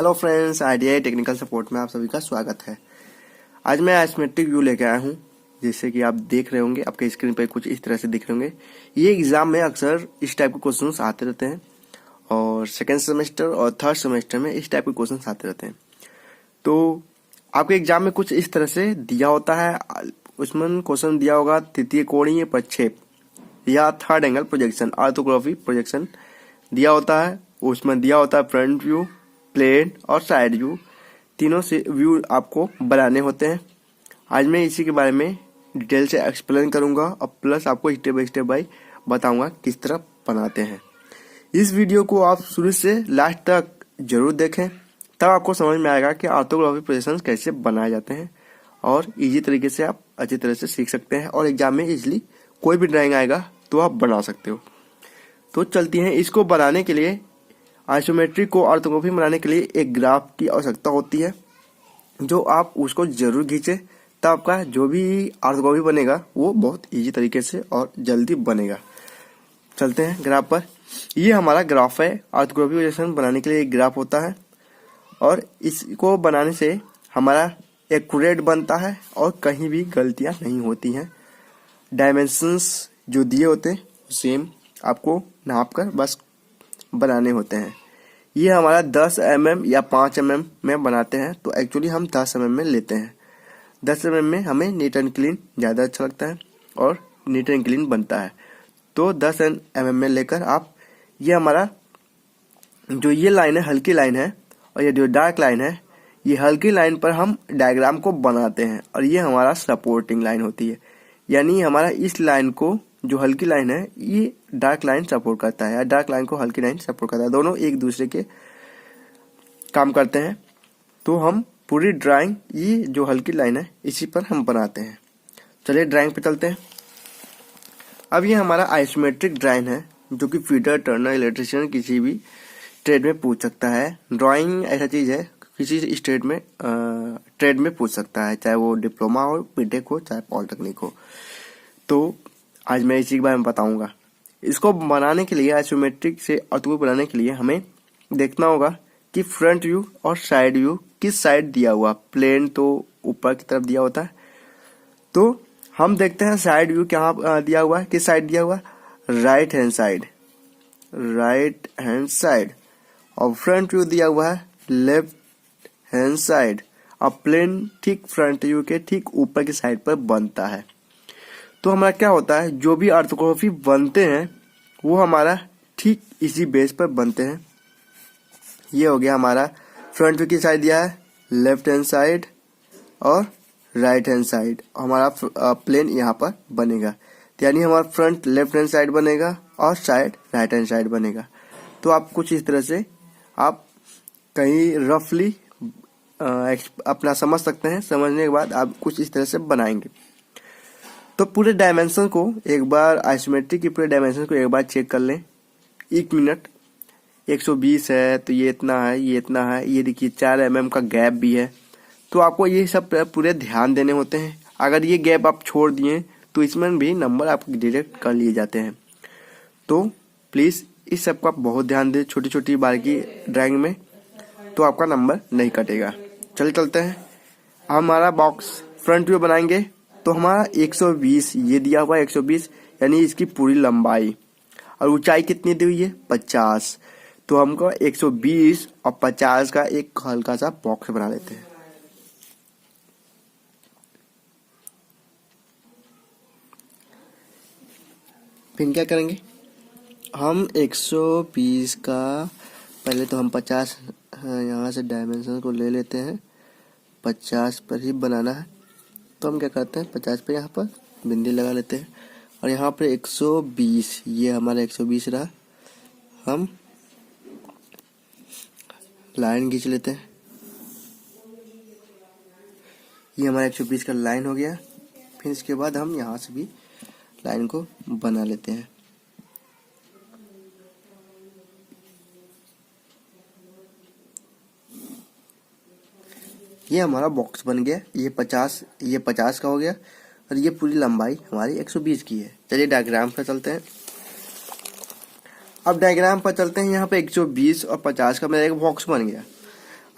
Hello friends, IDI technical support में आप सभी का स्वागत है। आज मैं आइसोमेट्रिक व्यू लेके आया हूँ। जैसे कि आप देख रहे होंगे, आपके स्क्रीन पर कुछ इस तरह से दिख रहे होंगे। ये एग्जाम में अक्सर इस टाइप के क्वेश्चंस आते रहते हैं और सेकेंड सेमेस्टर और थर्ड सेमेस्टर में इस टाइप के क्वेश्चंस आते रहते हैं। तो आपके एग्जाम में कुछ इस तरह से दिया होता है। उसमें क्वेश्चन दिया होगा तृतीय कोणीय प्रक्षेप या third angle projection, orthography projection दिया होता है। उसमें दिया होता है फ्रंट व्यू, प्लेन और साइड व्यू, तीनों से व्यू आपको बनाने होते हैं। आज मैं इसी के बारे में डिटेल से एक्सप्लेन करूंगा और प्लस आपको स्टेप बाय स्टेप बाय बताऊंगा किस तरह बनाते हैं। इस वीडियो को आप शुरू से लास्ट तक जरूर देखें, तब आपको समझ में आएगा कि ऑर्थोग्राफी प्रोजेक्शन कैसे बनाए जाते हैं और इजी तरीके से आप अच्छी तरह से सीख सकते हैं और एग्जाम में इजिली कोई भी ड्राइंग आएगा तो आप बना सकते हो। तो चलती हैं। इसको बनाने के लिए, आइसोमेट्रिक को ऑर्थोग्राफी बनाने के लिए एक ग्राफ की आवश्यकता होती है, जो आप उसको जरूर खींचे, तब आपका जो भी ऑर्थोग्राफी बनेगा वो बहुत इजी तरीके से और जल्दी बनेगा। चलते हैं ग्राफ पर। ये हमारा ग्राफ है। ऑर्थोग्राफी प्रोजेक्शन बनाने के लिए एक ग्राफ होता है और इसको बनाने से हमारा एक्यूरेट बनता है और कहीं भी गलतियां नहीं होती हैं। डायमेंशंस जो दिए होते हैं सेम आपको नाप कर बस बनाने होते हैं। ये हमारा 10 mm या 5 mm में बनाते हैं, तो एक्चुअली हम 10 mm में लेते हैं। 10 mm में हमें नीट एंड क्लीन ज़्यादा अच्छा लगता है और नीट एंड क्लीन बनता है। तो 10 mm में लेकर आप, ये हमारा जो ये लाइन है हल्की लाइन है और ये जो डार्क लाइन है, ये हल्की लाइन पर हम डायग्राम को बनाते हैं और ये हमारा सपोर्टिंग लाइन होती है। यानी हमारा इस लाइन को, जो हल्की लाइन है, ये डार्क लाइन सपोर्ट करता है या डार्क लाइन को हल्की लाइन सपोर्ट करता है। दोनों एक दूसरे के काम करते हैं। तो हम पूरी ड्राइंग, ये जो हल्की लाइन है इसी पर हम बनाते हैं। चलिए ड्राइंग पे चलते हैं। अब ये हमारा आइसोमेट्रिक ड्राइंग है, जो कि फीटर, टर्नर, इलेक्ट्रिशियन किसी भी ट्रेड में पूछ सकता है। ड्राइंग ऐसा चीज है, किसी स्टेट में ट्रेड में पूछ सकता है, चाहे वो डिप्लोमा हो, बीटेक हो, चाहे पॉलिटेक्निक हो। तो आज मैं इसी के बारे में बताऊंगा। इसको बनाने के लिए, आइसोमेट्रिक से ऑर्थोग्राफी बनाने के लिए हमें देखना होगा कि फ्रंट व्यू और साइड व्यू किस साइड दिया हुआ। प्लेन तो ऊपर की तरफ दिया होता है, तो हम देखते हैं साइड व्यू क्या दिया हुआ है, किस साइड दिया हुआ है, right hand side, right hand side. और फ्रंट व्यू दिया हुआ है लेफ्ट हैंड साइड। और प्लेन ठीक फ्रंट व्यू के ठीक ऊपर की साइड पर बनता है। तो हमारा क्या होता है, जो भी ऑर्थोग्राफी बनते हैं वो हमारा ठीक इसी बेस पर बनते हैं। ये हो गया हमारा फ्रंट व्यू की साइड दिया है, लेफ्ट हैंड साइड और राइट हैंड साइड। हमारा प्लेन यहाँ पर बनेगा, यानी हमारा फ्रंट लेफ्ट हैंड साइड बनेगा और साइड राइट हैंड साइड बनेगा। तो आप कुछ इस तरह से आप कहीं रफली अपना समझ सकते हैं। समझने के बाद आप कुछ इस तरह से बनाएंगे। तो पूरे डायमेंशन को एक बार, आइसोमेट्रिक के पूरे डायमेंशन को एक बार चेक कर लें। 1 मिनट। 120 है तो ये इतना है, ये इतना है, ये देखिए 4 mm का गैप भी है। तो आपको ये सब पूरे ध्यान देने होते हैं। अगर ये गैप आप छोड़ दिए तो इसमें भी नंबर आपको डिडक्ट कर लिए जाते हैं। तो प्लीज इस सब का बहुत ध्यान दें, छोटी छोटी बारीकी ड्राइंग में, तो आपका नंबर नहीं कटेगा। चलते हैं। हमारा बॉक्स फ्रंट व्यू बनाएंगे तो हमारा 120 ये दिया हुआ है, 120 यानी इसकी पूरी लंबाई। और ऊंचाई कितनी दी हुई है, 50। तो हमको 120 और 50 का एक हल्का सा बॉक्स बना लेते हैं। फिर क्या करेंगे, हम 120 का, पहले तो हम 50 यहाँ से डायमेंशन को ले लेते हैं। 50 पर ही बनाना है, तो हम क्या करते हैं, 50 पे यहाँ पर बिंदी लगा लेते हैं और यहाँ पर 120, ये हमारा 120 रहा। हम लाइन खींच लेते हैं। ये हमारा 120 का लाइन हो गया। फिर इसके बाद हम यहाँ से भी लाइन को बना लेते हैं। ये हमारा बॉक्स बन गया। ये 50 का हो गया और ये पूरी लंबाई हमारी 120 की है। चलिए डायग्राम पर चलते हैं। अब डायग्राम पर चलते हैं। यहाँ पे 120 और 50 का मेरा एक बॉक्स बन गया।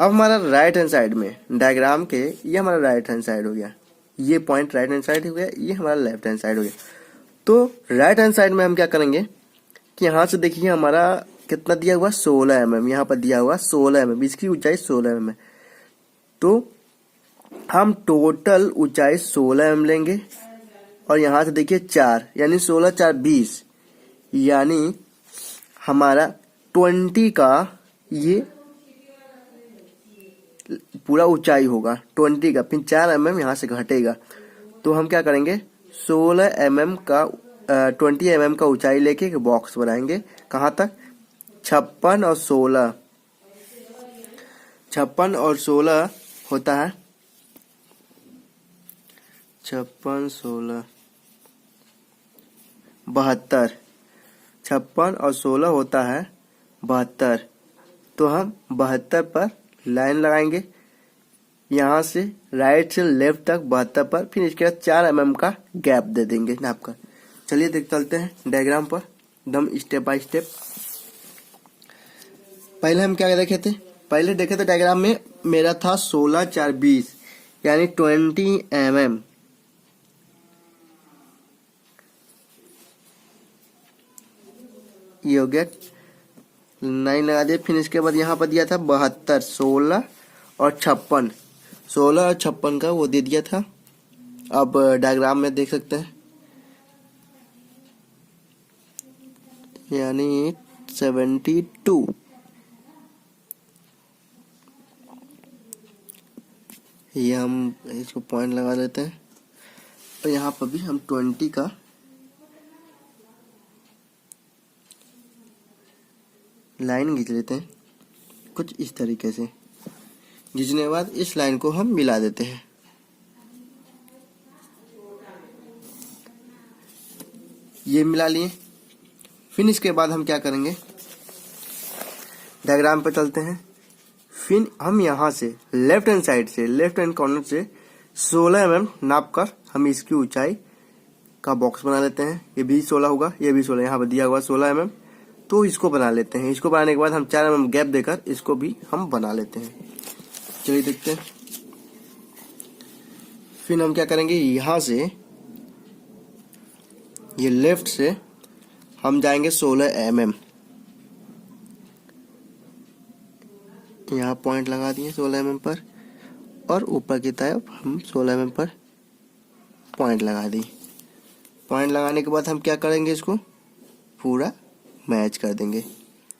अब हमारा राइट हैंड साइड में डायग्राम के ये हमारा राइट हैंड साइड हो गया, ये पॉइंट राइट हैंड साइड हो गया, ये हमारा लेफ्ट हैंड साइड हो गया। तो राइट हैंड साइड में हम क्या करेंगे कि यहाँ से देखिए हमारा कितना दिया हुआ 16 mm, यहाँ पर दिया हुआ 16 mm, इसकी ऊंचाई 16 mm है। तो हम टोटल ऊंचाई 16 mm लेंगे और यहाँ से देखिए 4 यानी 16 4 20, यानी हमारा 20 का ये पूरा ऊंचाई होगा 20 का, फिर 4 mm यहाँ से घटेगा। तो हम क्या करेंगे 16 mm का 20 mm का ऊंचाई लेके एक बॉक्स बनाएंगे। कहाँ तक 56 और 16, 56 और 16 होता है 56 16 72, 56 और 16 होता है 72। तो हम 72 पर लाइन लगाएंगे, यहाँ से राइट से लेफ्ट तक 72 पर, फिर इसके बाद 4 mm का गैप दे देंगे नाप कर। चलिए देख चलते हैं डायग्राम पर एकदम स्टेप बाय स्टेप। पहले हम क्या देखे थे, पहले देखे थे डायग्राम में मेरा था 16 4 20 यानी 20 mm। ये हो गया, लाइन लगा दिया। फिर इसके बाद यहाँ पर दिया था 72, 16 और 56, 16 और 56 का वो दे दिया था। अब डायग्राम में देख सकते हैं यानी 72। ये हम इसको पॉइंट लगा देते हैं और यहाँ पर भी हम 20 का लाइन खींच लेते हैं कुछ इस तरीके से। खींचने के बाद इस लाइन को हम मिला देते हैं। ये मिला लिए। फिर इसके बाद हम क्या करेंगे, डायग्राम पे चलते हैं। फिर हम यहाँ से लेफ्ट हैंड साइड से, लेफ्ट हैंड कॉर्नर से 16 mm नाप कर हम इसकी ऊंचाई का बॉक्स बना लेते हैं। ये भी 16 होगा, ये भी 16, यहाँ पर दिया हुआ 16 mm। तो इसको बना लेते हैं। इसको बनाने के बाद हम 4 mm गैप देकर इसको भी हम बना लेते हैं। चलिए देखते हैं। फिर हम क्या करेंगे, यहाँ से ये लेफ्ट से हम जाएंगे 16 mm, यहाँ पॉइंट लगा दिए 16 mm पर, और ऊपर की तरफ हम 16 mm पर पॉइंट लगा दी। पॉइंट लगाने के बाद हम क्या करेंगे, इसको पूरा मैच कर देंगे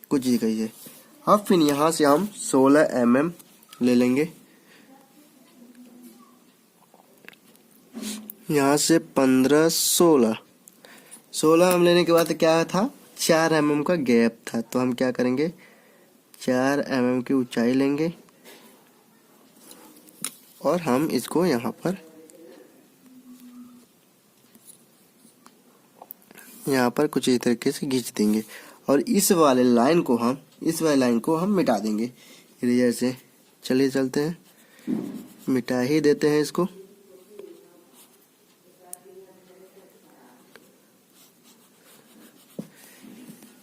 कुछ ही कहिए। अब फिर यहाँ से हम 16 mm ले लेंगे, यहाँ से 15 16 16 mm लेने के बाद क्या था, 4 mm का गैप था। तो हम क्या करेंगे, 4 mm की ऊंचाई लेंगे और हम इसको यहाँ पर कुछ इस तरीके से खींच देंगे और इस वाले लाइन को हम मिटा देंगे इरेजर से। चलिए चलते हैं, मिटा ही देते हैं इसको।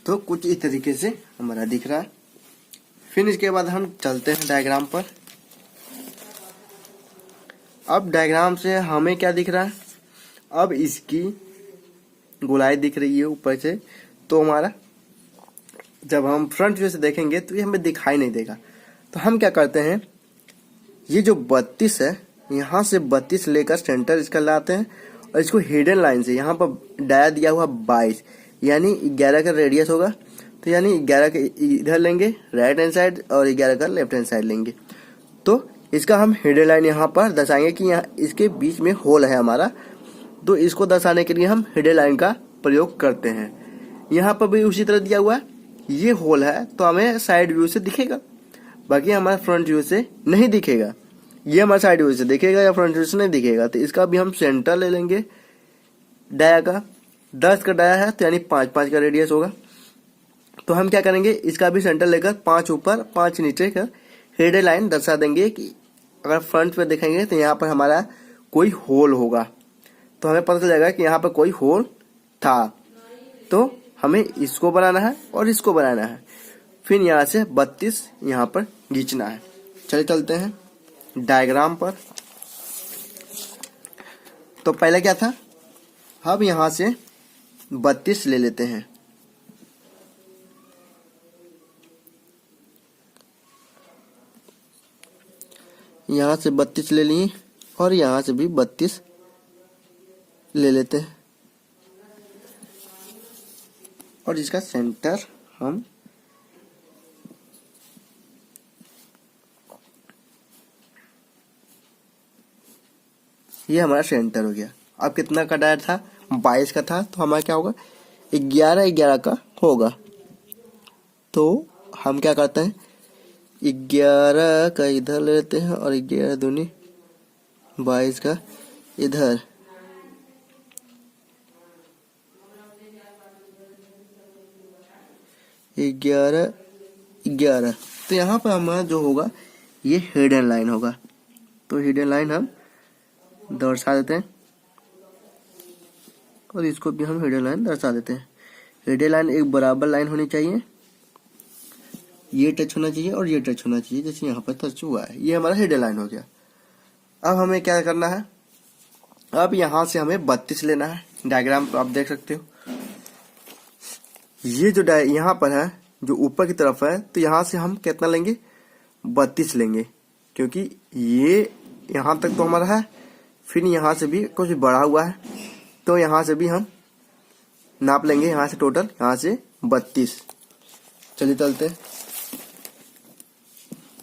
तो कुछ इस तरीके से हमारा दिख रहा है। फिर इसके बाद हम चलते हैं डायग्राम पर। अब डायग्राम से हमें क्या दिख रहा है, अब इसकी गोलाई दिख रही है ऊपर से। तो हमारा जब हम फ्रंट व्यू से देखेंगे तो ये हमें दिखाई नहीं देगा। तो हम क्या करते हैं, ये जो 32 है, यहाँ से 32 लेकर सेंटर इसका लाते हैं और इसको हिडन लाइन से, यहाँ पर डाया दिया हुआ 22 यानी 11 का रेडियस होगा। तो यानी 11 के इधर लेंगे राइट हैंड साइड और 11 का लेफ्ट हैंड साइड लेंगे। तो इसका हम हिडन लाइन यहाँ पर दर्शाएंगे कि यहाँ इसके बीच में होल है हमारा। तो इसको दर्शाने के लिए हम हिडन लाइन का प्रयोग करते हैं। यहाँ पर भी उसी तरह दिया हुआ है, ये होल है तो हमें साइड व्यू से दिखेगा, बाकी हमारे फ्रंट व्यू से नहीं दिखेगा। ये हमारे साइड व्यू से दिखेगा या फ्रंट व्यू से नहीं दिखेगा। तो इसका भी हम सेंटर ले लेंगे डाया का। 10 का डाया है तो यानी 5 का रेडियस होगा। तो हम क्या करेंगे, इसका भी सेंटर लेकर 5 ऊपर 5 नीचे का हिडन लाइन दर्शा देंगे कि अगर फ्रंट पे देखेंगे तो यहाँ पर हमारा कोई होल होगा। तो हमें पता चल जाएगा कि यहाँ पर कोई होल था। तो हमें इसको बनाना है और इसको बनाना है। फिर यहाँ से 32 यहाँ पर खींचना है। चलिए चलते हैं डायग्राम पर। तो पहले क्या था, हम यहां से 32 ले लेते हैं। यहां से 32 ले लिए और यहां से भी 32 ले लेते हैं और इसका सेंटर हम ये हमारा सेंटर हो गया। अब कितना का डायर था, 22 का था, तो हमारा क्या होगा, 11 का होगा। तो हम क्या करते हैं, 11 का इधर ले लेते हैं और 11 दूनी 22 का इधर। ग्यारह 11, तो यहाँ पर हमारा जो होगा ये हिडन लाइन होगा। तो हिडन लाइन हम दर्शा देते हैं और इसको भी हम हिडन लाइन दर्शा देते हैं। हिडन लाइन एक बराबर लाइन होनी चाहिए, ये टच होना चाहिए और ये टच होना चाहिए, जैसे यहाँ पर टच हुआ है। ये हमारा हिडन लाइन हो गया। अब हमें क्या करना है, अब यहाँ से हमें 32 लेना है। डायग्राम आप देख सकते हो, ये जो यहाँ पर है जो ऊपर की तरफ है, तो यहाँ से हम कितना लेंगे, 32 लेंगे, क्योंकि ये यहाँ तक तो हमारा है, फिर यहाँ से भी कुछ बढ़ा हुआ है, तो यहाँ से भी हम नाप लेंगे। यहाँ से टोटल यहाँ से 32। चलिए चलते,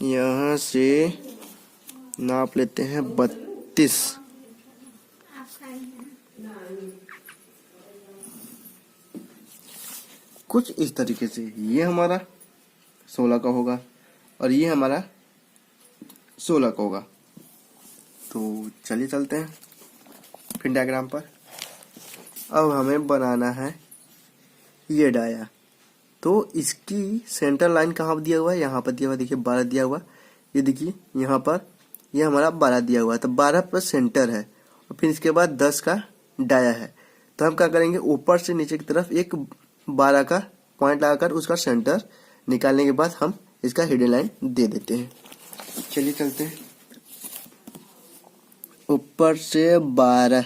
यहाँ से नाप लेते हैं 32। कुछ इस तरीके से ये हमारा 16 का होगा और ये हमारा 16 का होगा। तो चलिए चलते हैं फिर डायग्राम पर। अब हमें बनाना है ये डाया। तो इसकी सेंटर लाइन कहाँ दिया हुआ है, यहाँ पर दिया हुआ, देखिए 12 दिया हुआ। ये देखिए यहाँ पर ये हमारा 12 दिया हुआ है, तो 12 पर सेंटर है और फिर इसके बाद 10 का डाया है। तो हम क्या करेंगे, ऊपर से नीचे की तरफ एक 12 का पॉइंट लगाकर उसका सेंटर निकालने के बाद हम इसका हिडन लाइन दे देते हैं। चलिए चलते हैं, ऊपर से 12,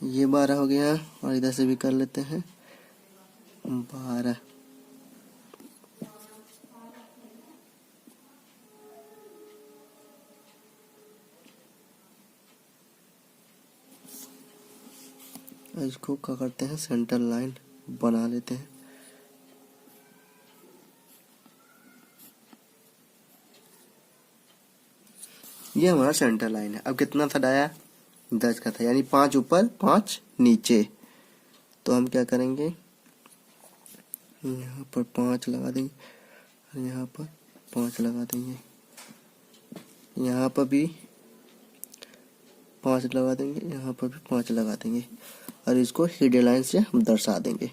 ये 12 हो गया और इधर से भी कर लेते हैं 12। इसको क्या करते हैं, सेंटर लाइन बना लेते हैं। ये हमारा सेंटर लाइन है। अब कितना था डाया, 10 का था, यानी 5 ऊपर 5 नीचे। तो हम क्या करेंगे, यहाँ पर 5 लगा देंगे और यहाँ पर 5 लगा देंगे, यहाँ पर भी 5 लगा देंगे, यहाँ पर भी 5 लगा देंगे और इसको हिडन लाइन से हम दर्शा देंगे।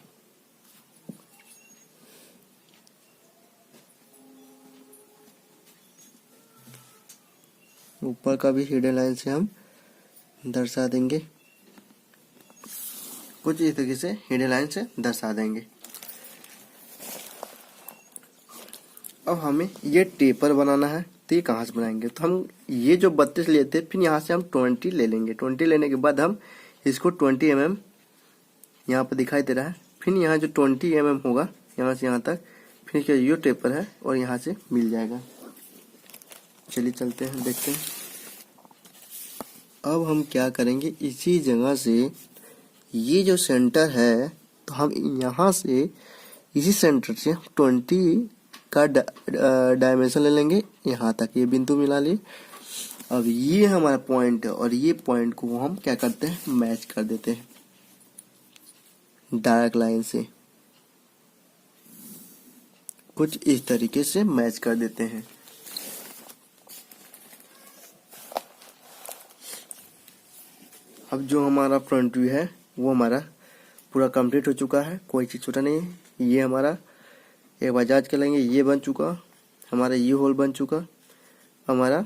ऊपर का भी हिडन लाइन से हम दर्शा देंगे, कुछ इस तरीके से हिडन लाइन से दर्शा देंगे। अब हमें ये टेपर बनाना है, तो ये कहाँ से बनाएंगे, तो हम ये जो 32 लेते हैं, फिर यहाँ से हम 20 ले लेंगे। 20 लेने के बाद हम इसको 20 mm यहाँ पर दिखाई दे रहा है, फिर यहाँ जो 20 mm होगा यहाँ से यहाँ तक, फिर इसका ये टेपर है और यहाँ से मिल जाएगा। चलिए चलते हैं, देखते हैं। अब हम क्या करेंगे, इसी जगह से ये जो सेंटर है, तो हम यहाँ से इसी सेंटर से 20 का डायमेंशन ले लेंगे, यहाँ तक ये बिंदु मिला लिए। अब ये हमारा पॉइंट है और ये पॉइंट को हम क्या करते हैं, मैच कर देते हैं डायरेक्ट लाइन से, कुछ इस तरीके से मैच कर देते हैं। अब जो हमारा फ्रंट व्यू है वो हमारा पूरा कंप्लीट हो चुका है, कोई चीज़ छूटा नहीं है। ये हमारा एक बजाज के लेंगे, ये बन चुका हमारा, ये होल बन चुका, हमारा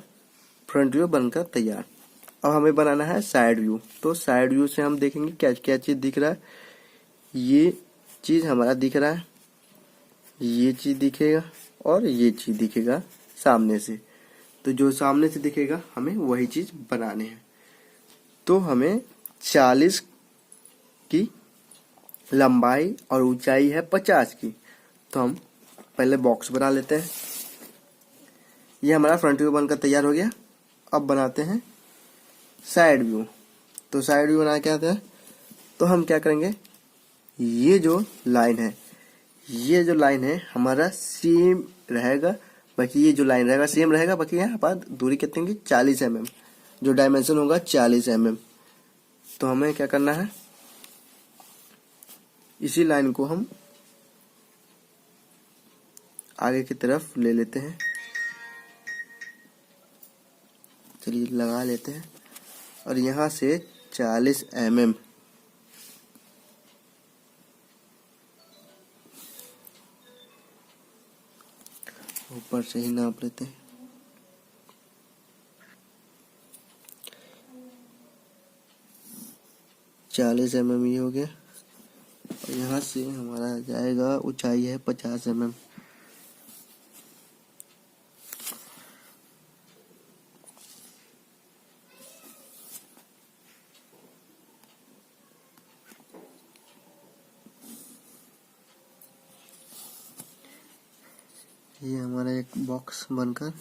फ्रंट व्यू बनकर तैयार। अब हमें बनाना है साइड व्यू। तो साइड व्यू से हम देखेंगे क्या क्या चीज़ दिख रहा है। ये चीज़ हमारा दिख रहा है, ये चीज़ दिखेगा और ये चीज़ दिखेगा सामने से। तो जो सामने से दिखेगा हमें वही चीज़ बनाने हैं। तो हमें 40 की लंबाई और ऊंचाई है 50 की। तो हम पहले बॉक्स बना लेते हैं। ये हमारा फ्रंट व्यू बनकर तैयार हो गया। अब बनाते हैं साइड व्यू। तो साइड व्यू बना के आते हैं। तो हम क्या करेंगे, ये जो लाइन है, ये जो लाइन है हमारा सेम रहेगा, बाकी ये जो लाइन रहेगा सेम रहेगा, बाकी यहाँ पर दूरी कितनी की 40 mm, जो डायमेंशन होगा 40 mm। तो हमें क्या करना है, इसी लाइन को हम आगे की तरफ ले लेते हैं। चलिए लगा लेते हैं और यहाँ से 40 mm ऊपर से ही नाप लेते हैं। चालीस mm ये हो गया और यहाँ से हमारा जाएगा, ऊंचाई है 50 mm। ये हमारा एक बॉक्स बनकर,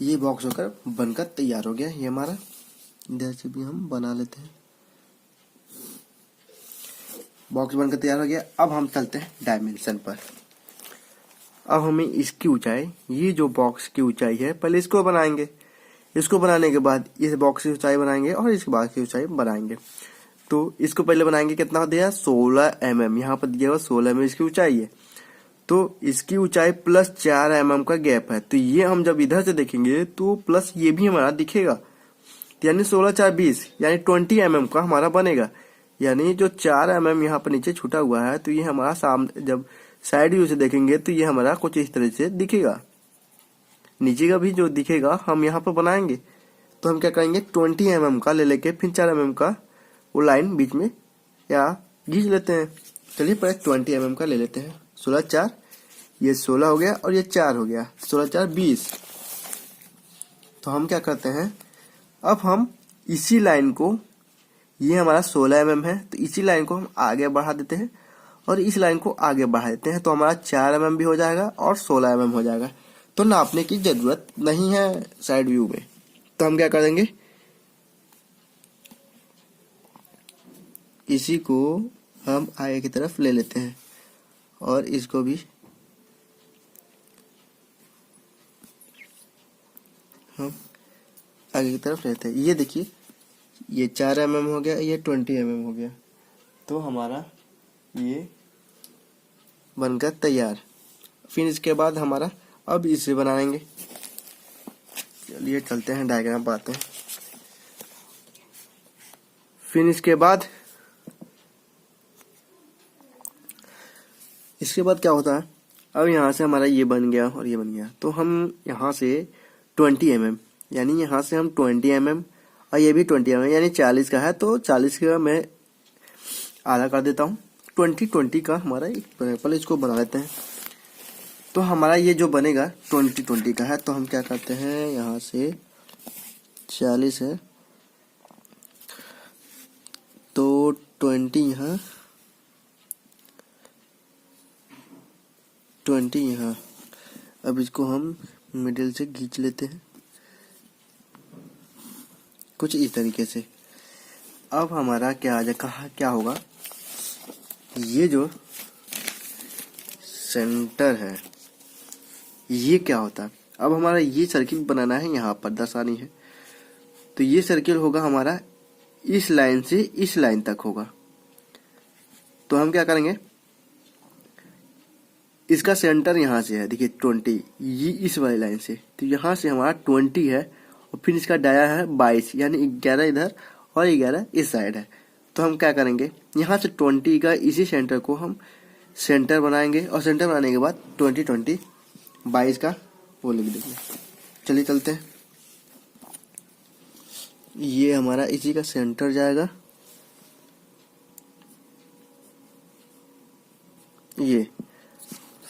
ये बॉक्स होकर बनकर तैयार हो गया। ये हमारा इधर से भी हम बना लेते हैं। बॉक्स बनकर तैयार हो गया। अब हम चलते हैं डायमेंशन पर। अब हमें इसकी ऊंचाई, ये जो बॉक्स की ऊंचाई है, पहले इसको बनाएंगे। इसको बनाने के बाद इस बॉक्स की ऊंचाई बनाएंगे और इसके बाद की ऊंचाई बनाएंगे। तो इसको पहले बनाएंगे, कितना दिया 16 mm, यहाँ पर दिया हुआ 16 mm इसकी ऊंचाई है। तो इसकी ऊंचाई प्लस 4 mm का गैप है। तो ये हम जब इधर से देखेंगे तो प्लस ये भी हमारा दिखेगा, यानी 16 4 20, यानी 20 mm का हमारा बनेगा। यानी जो 4 mm यहाँ पर नीचे छूटा हुआ है, तो ये हमारा सामने जब साइड व्यू से देखेंगे तो ये हमारा कुछ इस तरह से दिखेगा। नीचे का भी जो दिखेगा हम यहाँ पर बनाएंगे। तो हम क्या करेंगे, 20 mm का ले लेके फिर 4 mm का वो लाइन बीच में या खींच लेते हैं। चलिए पहले 20 mm का ले लेते हैं। 16 4, ये 16 हो गया और ये 4 हो गया, 16 4 20। तो हम क्या करते हैं, अब हम इसी लाइन को, ये हमारा 16 mm है, तो इसी लाइन को हम आगे बढ़ा देते हैं और इस लाइन को आगे बढ़ा देते हैं। तो हमारा 4 mm भी हो जाएगा और 16 mm हो जाएगा। तो नापने की जरूरत नहीं है साइड व्यू में। तो हम क्या कर देंगे, इसी को हम आगे की तरफ ले लेते हैं और इसको भी हम आगे की तरफ लेते हैं। ये देखिए, ये 4 mm हो गया, ये 20 mm हो गया। तो हमारा ये बनकर तैयार। फिर इसके बाद हमारा अब इसे बनाएंगे। चलिए चलते हैं डायग्राम पर आते हैं। फिर इसके बाद क्या होता है, अब यहाँ से हमारा ये बन गया और ये बन गया। तो हम यहाँ से 20 mm, यानी यहाँ से हम 20 mm और ये भी 20 mm, यानी 40 का है तो 40 का मैं आधा कर देता हूँ। 20 का हमारा पहले इसको बना लेते हैं। तो हमारा ये जो बनेगा 20 का है। तो हम क्या करते हैं, यहाँ से 40 है तो 20 यहाँ, 20 यहाँ। अब इसको हम मिडिल से खींच लेते हैं कुछ इस तरीके से। अब हमारा क्या आ जाएगा, क्या होगा, ये जो सेंटर है ये क्या होता है। अब हमारा ये सर्किल बनाना है, यहाँ पर दर्शानी है। तो ये सर्किल होगा हमारा इस लाइन से इस लाइन तक होगा। तो हम क्या करेंगे, इसका सेंटर यहाँ से है, देखिए 20, ये इस वाली लाइन से। तो यहाँ से हमारा 20 है और फिर इसका डाया है 22, यानी 11 इधर और 11 इस साइड है। तो हम क्या करेंगे, यहाँ से 20 का इसी सेंटर को हम सेंटर बनाएंगे और सेंटर बनाने के बाद 20 20 22 का वो लिख देंगे। चलिए चलते हैं। ये हमारा इसी का सेंटर जाएगा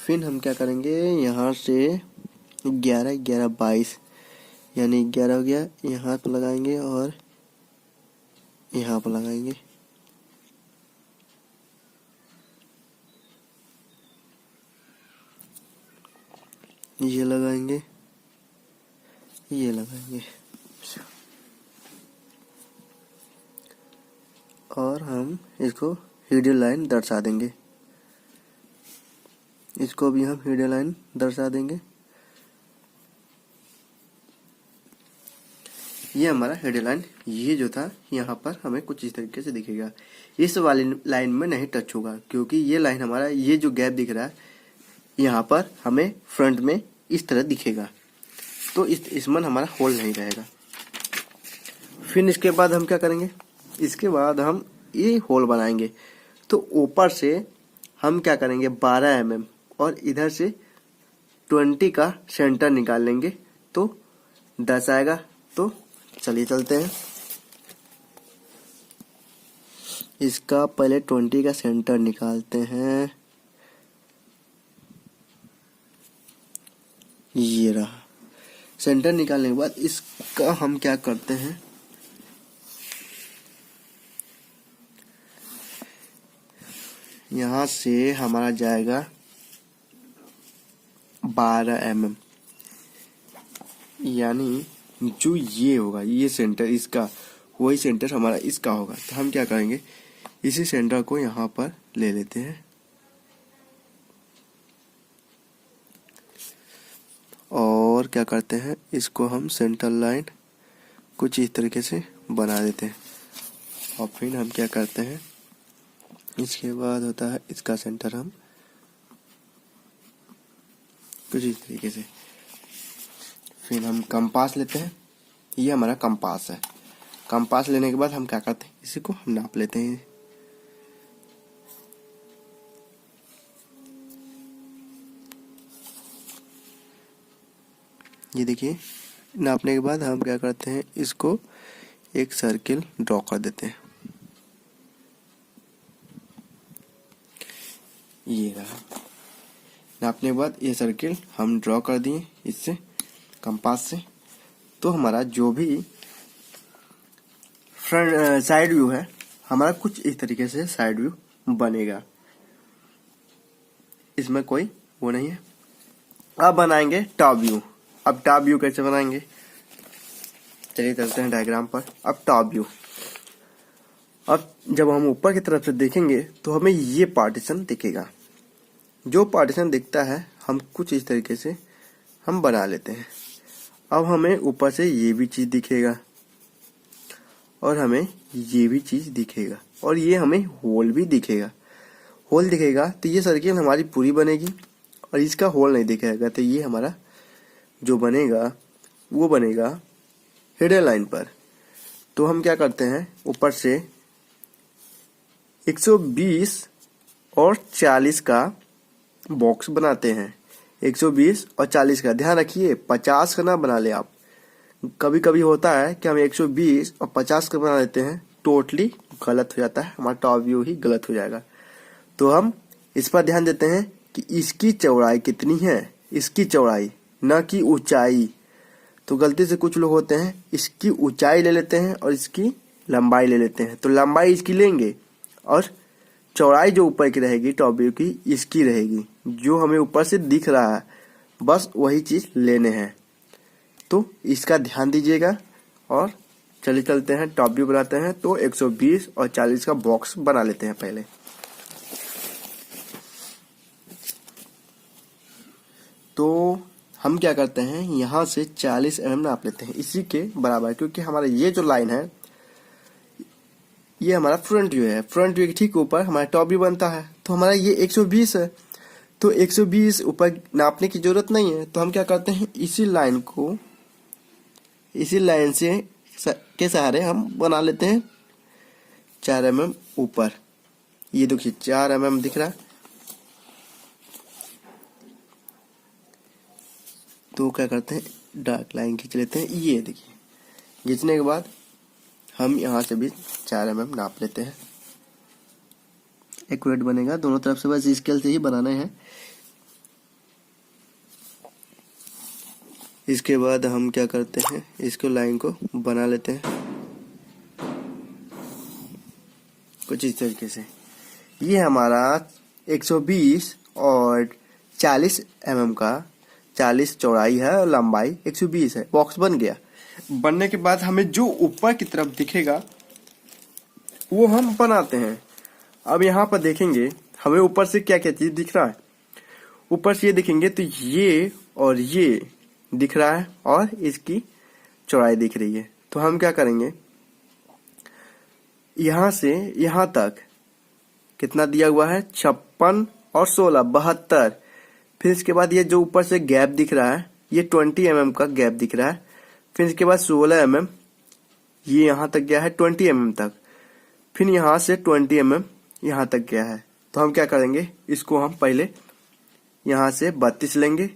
फिर हम क्या करेंगे, यहाँ से 11 11 22 यानी 11 हो गया, यहाँ पर लगाएंगे और यहाँ पर लगाएंगे। ये लगाएंगे, ये लगाएंगे और हम इसको हिडन लाइन दर्शा देंगे। इसको भी हम हिडन लाइन दर्शा देंगे। ये हमारा हिडन लाइन, ये जो था यहाँ पर हमें कुछ इस तरीके से दिखेगा। इस वाली लाइन में नहीं टच होगा, क्योंकि ये लाइन हमारा, ये जो गैप दिख रहा है यहाँ पर हमें फ्रंट में इस तरह दिखेगा, तो इसमें हमारा होल नहीं रहेगा। फिर इसके बाद हम क्या करेंगे, इसके बाद हम ये होल बनाएंगे। तो ऊपर से हम क्या करेंगे, 12 mm और इधर से 20 का सेंटर निकाल लेंगे तो 10 आएगा। तो चलिए चलते हैं, इसका पहले 20 का सेंटर निकालते हैं। ये रहा सेंटर। निकालने के बाद इसका हम क्या करते हैं, यहां से हमारा जाएगा 12 mm, यानी जो ये होगा, ये सेंटर इसका, वही सेंटर हमारा इसका होगा। तो हम क्या करेंगे, इसी सेंटर को यहाँ पर ले लेते हैं और क्या करते हैं, इसको हम सेंटर लाइन कुछ इस तरीके से बना देते हैं। और फिर हम क्या करते हैं, इसके बाद होता है इसका सेंटर हम कुछ इस तरीके से। फिर हम कंपास लेते हैं, ये हमारा कंपास है। कंपास लेने के बाद हम क्या करते हैं, इसी को हम नाप लेते हैं। ये देखिए, नापने के बाद हम क्या करते हैं, इसको एक सर्किल ड्रॉ कर देते हैं। ये रहा, नापने के बाद ये सर्किल हम ड्रॉ कर दिए इससे, कंपास से। तो हमारा जो भी फ्रंट साइड व्यू है हमारा कुछ इस तरीके से साइड व्यू बनेगा, इसमें कोई वो नहीं है। अब बनाएंगे टॉप व्यू। अब टॉप व्यू कैसे बनाएंगे, चलिए चलते हैं डायग्राम पर। अब टॉप व्यू, अब जब हम ऊपर की तरफ से देखेंगे तो हमें ये पार्टीशन दिखेगा। जो पार्टीशन दिखता है हम कुछ इस तरीके से हम बना लेते हैं। अब हमें ऊपर से ये भी चीज दिखेगा और हमें ये भी चीज दिखेगा और ये हमें होल भी दिखेगा। होल दिखेगा तो ये सर्किल हमारी पूरी बनेगी, और इसका होल नहीं दिखेगा तो ये हमारा जो बनेगा वो बनेगा हिडन लाइन पर। तो हम क्या करते हैं, ऊपर से 120 और 40 का बॉक्स बनाते हैं। 120 और 40 का ध्यान रखिए, 50 का ना बना ले आप। कभी कभी होता है कि हम 120 और 50 का बना लेते हैं, टोटली गलत हो जाता है, हमारा टॉप व्यू ही गलत हो जाएगा। तो हम इस पर ध्यान देते हैं कि इसकी चौड़ाई कितनी है, इसकी चौड़ाई, न कि ऊंचाई। तो गलती से कुछ लोग होते हैं इसकी ऊंचाई ले लेते हैं और इसकी लंबाई ले लेते हैं। तो लंबाई इसकी लेंगे और चौड़ाई जो ऊपर की रहेगी टॉप व्यू की, इसकी रहेगी। जो हमें ऊपर से दिख रहा है बस वही चीज लेने हैं। तो इसका ध्यान दीजिएगा और चलिए चलते हैं टॉप व्यू बनाते हैं। तो 120 और 40 का बॉक्स बना लेते हैं पहले। तो हम क्या करते हैं, यहाँ से 40 mm नाप लेते हैं इसी के बराबर, क्योंकि हमारा ये जो लाइन है ये हमारा फ्रंट व्यू है। फ्रंट व्यू के ठीक ऊपर हमारा टॉप व्यू बनता है। तो हमारा ये 120 है, तो 120 ऊपर नापने की जरूरत नहीं है। तो हम क्या करते हैं, इसी लाइन को इसी लाइन से के सहारे हम बना लेते हैं 4 mm ऊपर। ये देखिए 4 mm दिख रहा है। तो क्या करते हैं, डार्क लाइन खींच लेते हैं। ये देखिए, खींचने के बाद हम यहाँ से भी 4 mm नाप लेते हैं। एक्यूरेट बनेगा दोनों तरफ से, बस स्केल से ही बनाने हैं। इसके बाद हम क्या करते हैं, इसको लाइन को बना लेते हैं कुछ इस तरीके से। ये हमारा 120 और 40 mm का, 40 चौड़ाई है और लंबाई 120 है, बॉक्स बन गया। बनने के बाद हमें जो ऊपर की तरफ दिखेगा वो हम बनाते हैं। अब यहाँ पर देखेंगे हमें ऊपर से क्या क्या चीज दिख रहा है। ऊपर से ये देखेंगे तो ये और ये दिख रहा है और इसकी चौड़ाई दिख रही है। तो हम क्या करेंगे, यहाँ से यहाँ तक कितना दिया हुआ है, 56 और 16 72। फिर इसके बाद ये जो ऊपर से गैप दिख रहा है ये 20 mm का गैप दिख रहा है। फिर इसके बाद 16 mm, ये यहाँ तक गया है 20 mm तक। फिर यहाँ से 20 mm यहाँ तक गया है। तो हम क्या करेंगे, इसको हम पहले यहाँ से 32 लेंगे।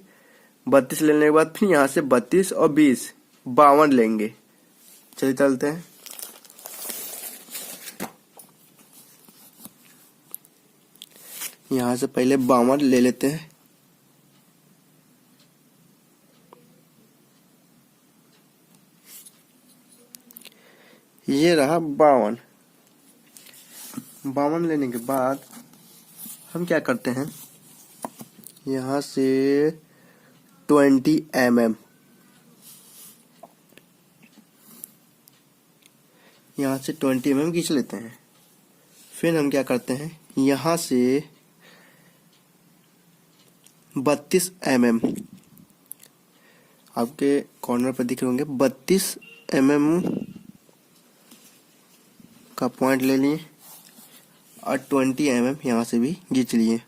32 लेने के बाद फिर यहाँ से 32 और 20 52 लेंगे। चलिए चलते हैं। यहाँ से पहले 52 ले लेते हैं। ये रहा 52। 52 लेने के बाद हम क्या करते हैं, यहाँ से 20 mm, यहाँ से 20 mm खींच लेते हैं। फिर हम क्या करते हैं, यहाँ से 32 mm, आपके कॉर्नर पर दिख रहे होंगे, 32 mm का पॉइंट ले लिए और 20 mm यहाँ से भी खींच लिए।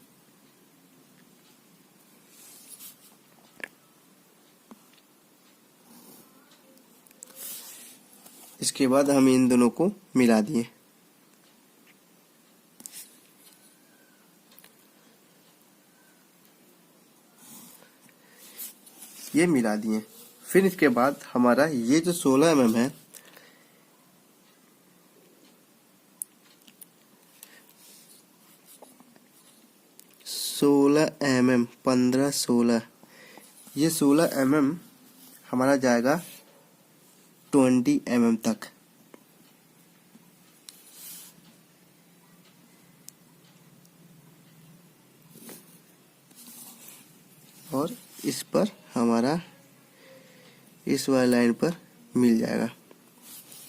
इसके बाद हम इन दोनों को मिला दिए। ये मिला दिए। फिर इसके बाद हमारा ये जो 16 mm है, सोलह mm, 15 16, ये 16 mm हमारा जाएगा 20 mm तक। और इस पर हमारा इस वाली लाइन पर मिल जाएगा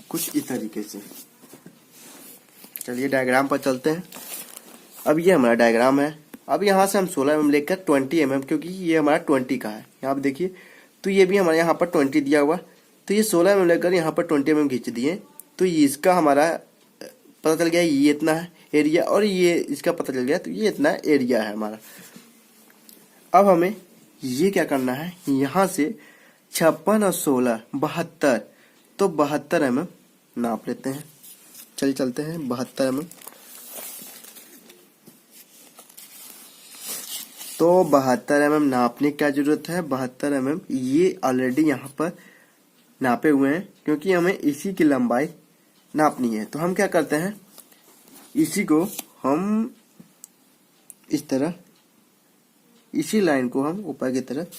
कुछ इस तरीके से। चलिए डायग्राम पर चलते हैं। अब ये हमारा डायग्राम है। अब यहाँ से हम 16 mm लेकर 20 mm, क्योंकि ये हमारा 20 का है, यहाँ पे देखिए, तो ये भी हमारे यहाँ पर 20 दिया हुआ। तो ये 16 mm लेकर यहाँ पर 20 mm खींच दिए। तो ये इसका हमारा पता चल गया, ये इतना है एरिया, और ये इसका पता चल गया, तो ये इतना एरिया है हमारा। अब हमें ये क्या करना है, यहाँ से 56 और 16 72, तो 72 mm नाप लेते हैं। चलिए चलते हैं 72 mm। तो 72 mm नापने की क्या जरूरत है, 72 mm ये ऑलरेडी यहाँ पर नापे हुए हैं, क्योंकि हमें इसी की लंबाई नापनी है। तो हम क्या करते हैं, इसी को हम इस तरह, इसी लाइन को हम ऊपर की तरफ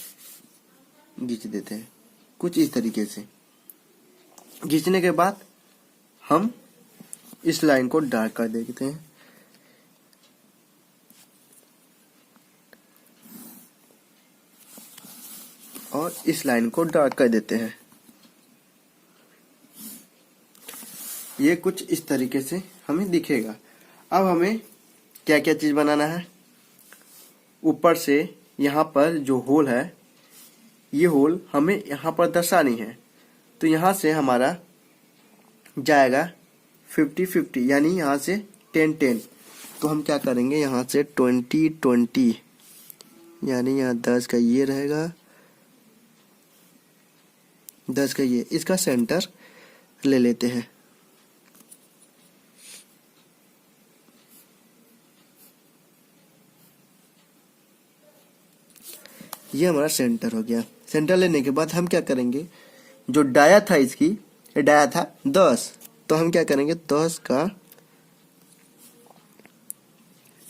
खींच देते हैं कुछ इस तरीके से। खींचने के बाद हम इस लाइन को डार्क कर देते हैं। और इस लाइन को डार्क कर देते हैं। ये कुछ इस तरीके से हमें दिखेगा। अब हमें क्या क्या चीज बनाना है, ऊपर से यहाँ पर जो होल है, ये होल हमें यहाँ पर दर्शानी है। तो यहाँ से हमारा जाएगा 50-50, यानी यहाँ से 10-10। तो हम क्या करेंगे, यहाँ से 20-20, यानी यहाँ 10 का ये रहेगा, 10 का ये, इसका सेंटर ले लेते हैं। ये हमारा सेंटर हो गया। सेंटर लेने के बाद हम क्या करेंगे, जो डाया था इसकी, डाया था 10, तो हम क्या करेंगे, 10 का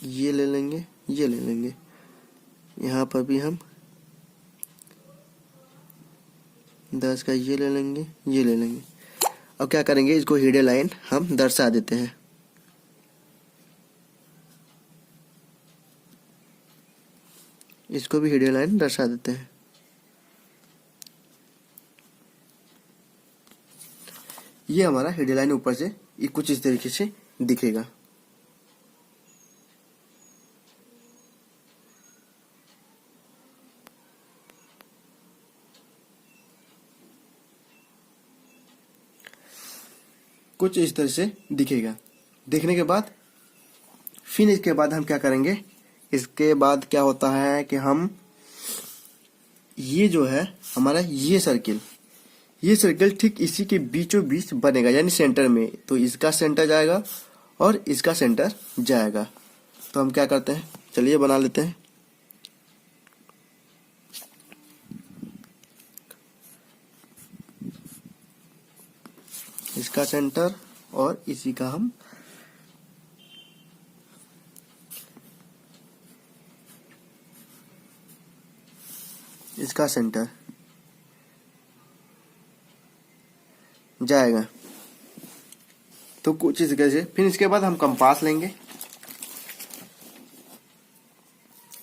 ये ले लेंगे, ये ले लेंगे। यहाँ पर भी हम 10 का ये ले लेंगे, ये ले लेंगे। अब क्या करेंगे, इसको हिडन लाइन हम दर्शा देते हैं। इसको भी हिडन लाइन दर्शा देते हैं। ये हमारा हिडन लाइन ऊपर से ये कुछ इस तरीके से दिखेगा। कुछ इस तरह से दिखेगा। दिखने के बाद फिर इसके बाद हम क्या करेंगे, इसके बाद क्या होता है कि हम ये जो है हमारा ये सर्किल ठीक इसी के बीचों बीच बनेगा, यानी सेंटर में। तो इसका सेंटर जाएगा और इसका सेंटर जाएगा। तो हम क्या करते हैं, चलिए बना लेते हैं। इसका सेंटर और इसी का हम इसका सेंटर जाएगा। तो कुछ इस तरह से फिर इसके बाद हम कंपास लेंगे।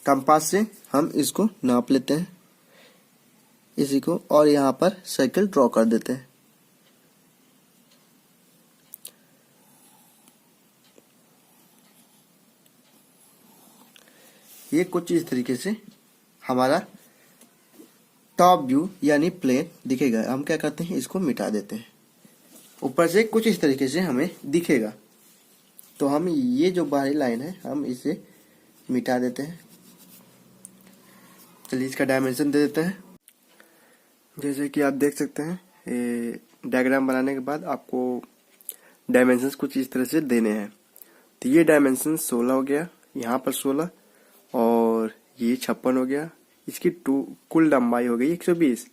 कंपास से हम इसको नाप लेते हैं, इसी को, और यहाँ पर सर्कल ड्रॉ कर देते हैं। ये कुछ इस तरीके से हमारा टॉप व्यू यानी प्लेन दिखेगा। हम क्या करते हैं, इसको मिटा देते हैं। ऊपर से कुछ इस तरीके से हमें दिखेगा। तो हम ये जो बाहरी लाइन है हम इसे मिटा देते हैं। चलिए इसका डायमेंशन दे देते हैं। जैसे कि आप देख सकते हैं, ये डायग्राम बनाने के बाद आपको डायमेंशंस कुछ इस तरह से देने हैं। तो ये डायमेंशन 16 हो गया, यहाँ पर 16, और ये 56 हो गया। इसकी कुल लंबाई हो गई 120।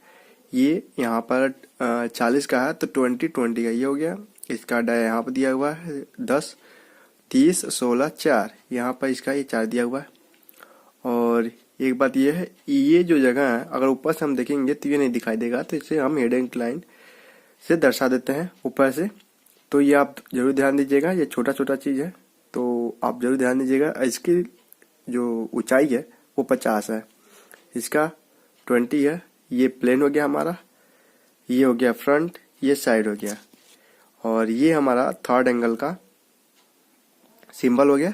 ये यहाँ पर 40 का है, तो 20 का ये हो गया। इसका डाया यहाँ पर दिया हुआ है 10, 30, 16, 4। यहाँ पर इसका ये 4 दिया हुआ है। और एक बात ये है, ये जो जगह है अगर ऊपर से हम देखेंगे तो ये नहीं दिखाई देगा, तो इसे हम हिडन लाइन से दर्शा देते हैं ऊपर से। तो ये आप जरूर ध्यान दीजिएगा, ये छोटा छोटा चीज़ है, तो आप जरूर ध्यान दीजिएगा। इसकी जो ऊंचाई है वो 50 है, इसका 20 है। ये प्लेन हो गया हमारा, ये हो गया फ्रंट, ये साइड हो गया, और ये हमारा थर्ड एंगल का सिंबल हो गया।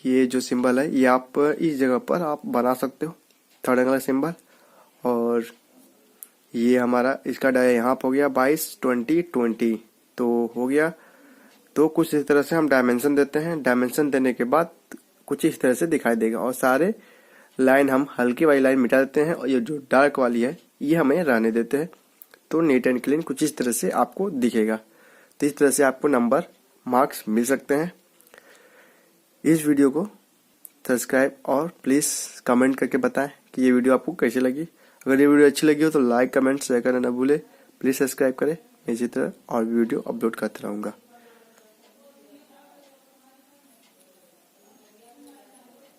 ये जो सिंबल है ये आप इस जगह पर आप बना सकते हो, थर्ड एंगल सिंबल। और ये हमारा इसका डाया यहाँ पर हो गया 22, 20, 20 तो हो गया। तो कुछ इस तरह से हम डायमेंशन देते हैं। डायमेंशन देने के बाद कुछ इस तरह से दिखाई देगा, और सारे लाइन हम हल्की वाली लाइन मिटा देते हैं, और ये जो डार्क वाली है ये हमें रहने देते हैं। तो नीट एंड क्लीन कुछ इस तरह से आपको दिखेगा। तो इस तरह से आपको नंबर मार्क्स मिल सकते हैं। इस वीडियो को सब्सक्राइब और प्लीज़ कमेंट करके बताएं कि ये वीडियो आपको कैसी लगी। अगर ये वीडियो अच्छी लगी हो तो लाइक, कमेंट, शेयर करना ना भूलें। प्लीज़ सब्सक्राइब करें। मैं इसी तरह और वीडियो अपलोड करता रहूँगा।